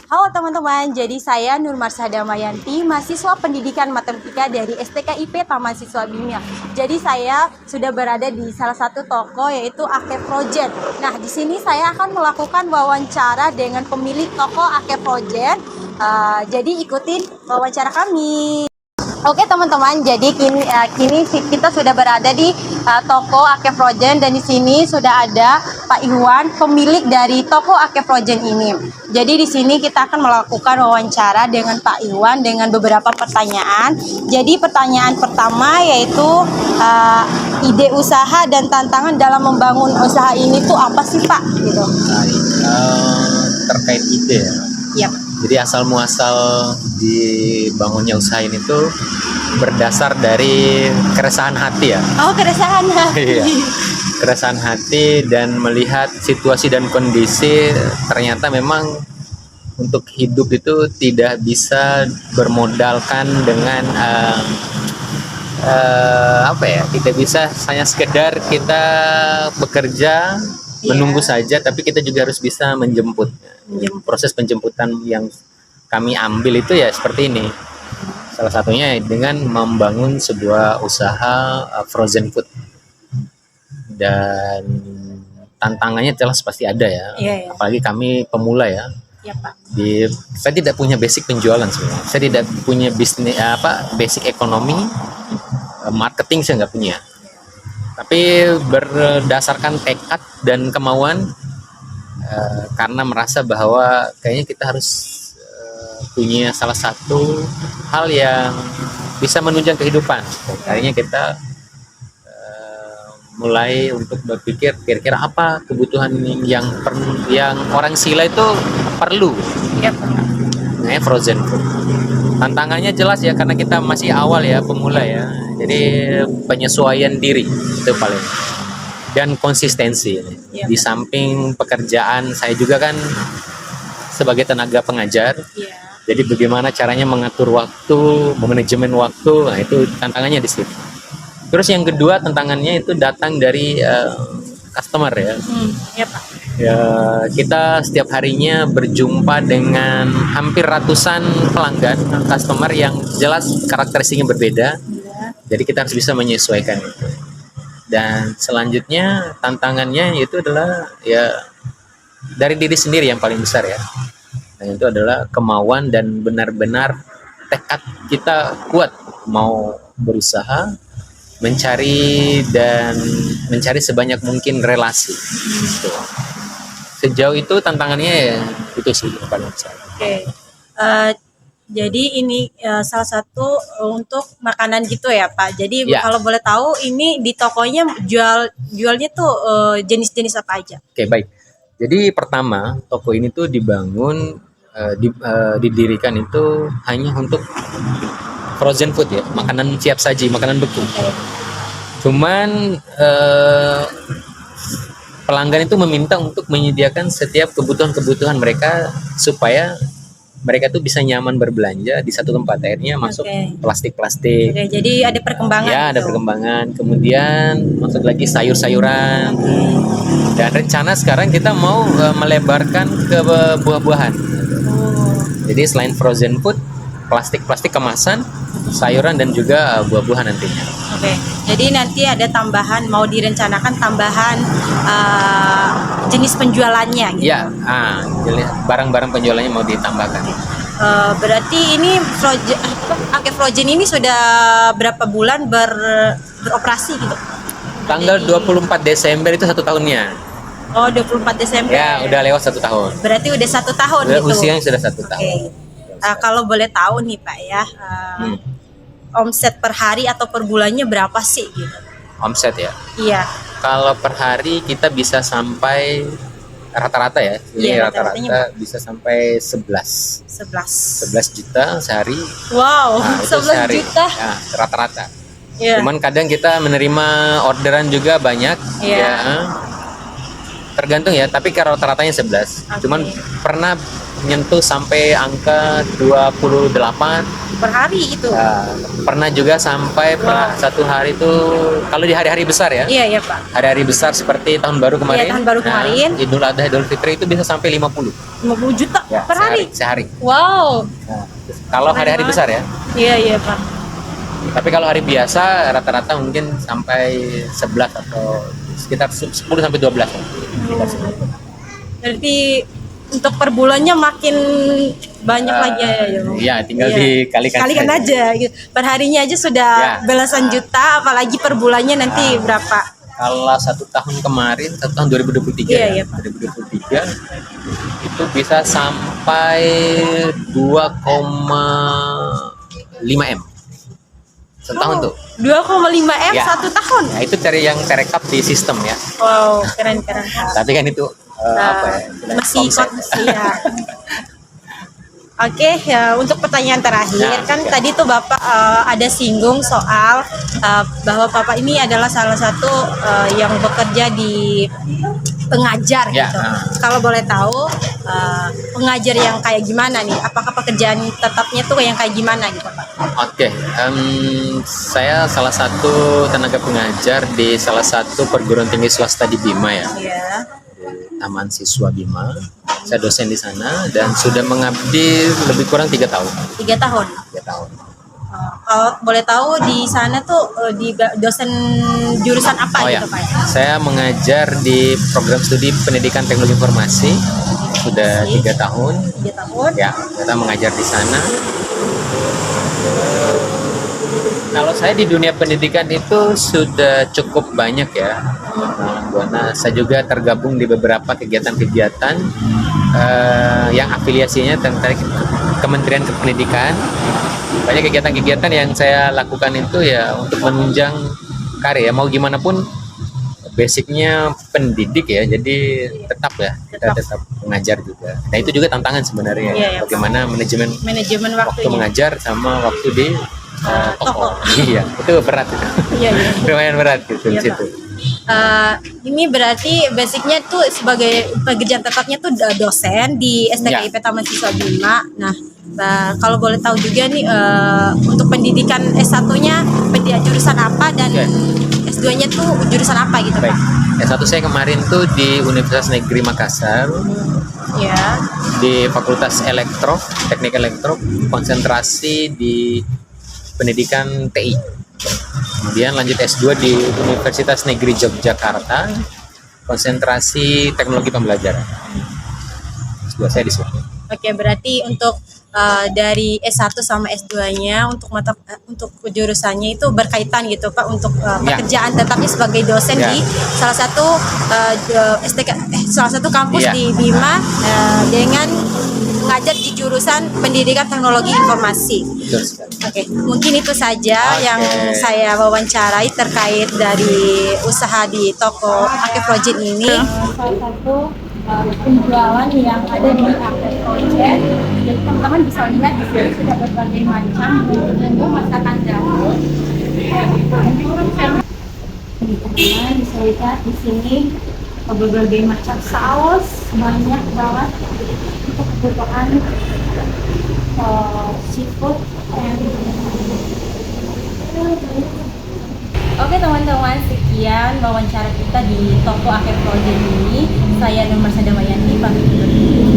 Halo teman-teman, jadi saya Nur Marsha Damayanti, mahasiswa pendidikan matematika dari STKIP Taman Siswa Bimia. Jadi saya sudah berada di salah satu toko yaitu Ake Project. Nah, di sini saya akan melakukan wawancara dengan pemilik toko Ake Project. Jadi ikutin wawancara kami. Oke teman-teman, jadi kini kita sudah berada di toko Ake Project dan di sini sudah ada Pak Iwan, pemilik dari toko Ake Project ini. Jadi di sini kita akan melakukan wawancara dengan Pak Iwan dengan beberapa pertanyaan. Jadi pertanyaan pertama yaitu ide usaha dan tantangan dalam membangun usaha ini tuh apa sih Pak? Gitu. Terkait ide ya. Yap. Jadi asal muasal dibangunnya usaha ini tuh berdasar dari keresahan hati ya. Oh, keresahan hati. Iya. Keresahan hati dan melihat situasi dan kondisi, ternyata memang untuk hidup itu tidak bisa bermodalkan dengan tidak bisa hanya sekedar kita bekerja menunggu saja, tapi kita juga harus bisa menjemput. Proses penjemputan yang kami ambil itu ya seperti ini. Salah satunya dengan membangun sebuah usaha frozen food. Dan tantangannya jelas pasti ada ya. Iya. Apalagi kami pemula ya. Ya Pak. Saya tidak punya basic penjualan sebenarnya. Saya tidak punya bisnis basic ekonomi, marketing saya nggak punya. Tapi berdasarkan tekad dan kemauan, karena merasa bahwa kayaknya kita harus punya salah satu hal yang bisa menunjang kehidupan. Akhirnya kita mulai untuk berpikir kira-kira apa kebutuhan yang orang sila itu perlu. Yap. Nah, frozen food. Tantangannya jelas ya karena kita masih awal ya, pemula ya. Jadi penyesuaian diri itu paling, dan konsistensi. Yep. Di samping pekerjaan saya juga kan sebagai tenaga pengajar. Iya. Jadi bagaimana caranya mengatur waktu, memanajemen waktu, nah itu tantangannya di situ. Terus yang kedua tantangannya itu datang dari customer ya. Ya Pak. Ya, kita setiap harinya berjumpa dengan hampir ratusan pelanggan, customer yang jelas karakteristiknya berbeda. Iya. Jadi kita harus bisa menyesuaikan itu. Dan selanjutnya tantangannya itu adalah ya dari diri sendiri yang paling besar ya. Dan itu adalah kemauan dan benar-benar tekad kita kuat mau berusaha mencari sebanyak mungkin relasi. Gitu. Sejauh itu tantangannya ya itu sih yang paling besar. Oke. Jadi ini salah satu untuk makanan gitu ya Pak. Jadi Ya. kalau boleh tahu ini di tokonya jualnya tuh jenis-jenis apa aja? Oke, baik. Jadi pertama toko ini tuh dibangun didirikan itu hanya untuk frozen food ya, makanan siap saji, makanan beku. Cuman pelanggan itu meminta untuk menyediakan setiap kebutuhan mereka supaya mereka tuh bisa nyaman berbelanja di satu tempat. Akhirnya masuk plastik-plastik. Oke, jadi ada perkembangan. Ya, ada gitu. perkembangan. Kemudian masuk lagi sayur-sayuran. Dan rencana sekarang kita mau melebarkan ke buah-buahan. Oh. Jadi selain frozen food, plastik-plastik kemasan, sayuran dan juga buah-buahan nantinya. Oke. Jadi nanti ada tambahan, mau direncanakan tambahan jenis penjualannya gitu. Ya, barang-barang penjualannya mau ditambahkan. Berarti ini Ake Project ini sudah berapa bulan beroperasi gitu? Tanggal 24 Desember itu 1 tahunnya. Oh, 24 Desember. Ya, udah lewat 1 tahun. Berarti udah 1 tahun Udah gitu. usianya sudah 1 tahun. Oke. Kalau boleh tahu nih Pak ya, omset per hari atau per bulannya berapa sih gitu? Omset ya. Iya. Kalau per hari kita bisa sampai rata-rata ya. Ini Iya, rata-rata bisa sampai 11 juta sehari. Wow, Nah, itu 11 sehari. juta. Ya, rata-rata. Iya. Cuman kadang kita menerima orderan juga banyak. Iya. Ya. Tergantung ya, tapi kalau rata-ratanya 11. Oke. Cuman pernah nyentuh sampai angka 28. Per hari itu. Pernah juga sampai satu hari itu, kalau di hari-hari besar ya. Iya, Pak. Hari-hari besar seperti tahun baru kemarin. Iya, tahun baru kemarin. Idul Adha, Idul Fitri itu bisa sampai 50. 50 juta Ya, per hari. Sehari. Wow. Nah, kalau hari-hari besar ya. Iya, Pak. Tapi kalau hari biasa rata-rata mungkin sampai 11 atau sekitar 10 sampai 12. Berarti untuk per bulannya makin banyak lagi ya. Iya, tinggal dikalikan Kalikan aja gitu. Per harinya aja sudah belasan juta, apalagi per bulannya nanti berapa? Kalau satu tahun kemarin, satu tahun 2023 Iya, Pak. 2023 itu bisa sampai 2,5 M setahun tuh. 2,5 M Ya. satu tahun. Nah, itu cari yang terekap di sistem ya. Wow, keren. Tapi kan itu Masih konsep. ya. Oke, ya, untuk pertanyaan terakhir kan tadi tuh Bapak ada singgung soal bahwa Bapak ini adalah salah satu yang bekerja di pengajar Ya, gitu. Kalau boleh tahu pengajar yang kayak gimana nih? Apakah pekerjaan tetapnya tuh yang kayak gimana gitu Pak? Oke, saya salah satu tenaga pengajar di salah satu perguruan tinggi swasta di Bima ya. Iya. Taman Siswa Bima. Saya dosen di sana dan sudah mengabdi lebih kurang 3 tahun. 3 tahun. 3 tahun. Kalau boleh tahu di sana tuh di dosen jurusan apa gitu Pak? Saya mengajar di program studi pendidikan teknologi informasi sudah 3 tahun. 3 tahun. Ya, kita mengajar di sana. Kalau saya di dunia pendidikan itu sudah cukup banyak ya. Karena saya juga tergabung di beberapa kegiatan-kegiatan yang afiliasinya tentang Kementerian Pendidikan. Banyak kegiatan-kegiatan yang saya lakukan itu ya untuk menunjang karir ya. Mau gimana pun basicnya pendidik ya, jadi tetap ya kita tetap mengajar juga. Nah itu juga tantangan sebenarnya. Bagaimana manajemen waktu mengajar sama waktu di toko. Iya, itu berat. Iya. Lumayan berat gitu di situ. Ini berarti basicnya tuh sebagai pekerjaan tetapnya tuh dosen di STKIP Taman Siswa Bima. Nah, kalau boleh tahu juga nih untuk pendidikan S1-nya jurusan apa dan S2-nya tuh jurusan apa gitu Pak? S1 saya kemarin tuh di Universitas Negeri Makassar. Ya. Di Fakultas Teknik Elektro, konsentrasi di pendidikan TI. Kemudian lanjut S2 di Universitas Negeri Yogyakarta, konsentrasi teknologi pembelajaran. S2 saya di situ. Oke, berarti untuk dari S1 sama S2-nya untuk jurusannya itu berkaitan gitu Pak untuk pekerjaan tetapnya sebagai dosen di salah satu kampus di Bima dengan mengajar di jurusan pendidikan teknologi informasi. Oke, mungkin itu saja yang saya wawancarai terkait dari usaha di toko Ake Project ini. Salah satu penjualan yang ada di Ake Project. Jadi teman-teman bisa lihat di sini sudah berbagai macam bumbu masakan dapur. Teman-teman bisa lihat di sini berbagai macam saus, banyak banget untuk kebutuhan seafood. Oke teman-teman, sekian wawancara kita di toko Ake Project ini. Saya Nur Marsada Mayanti pamit undur diri.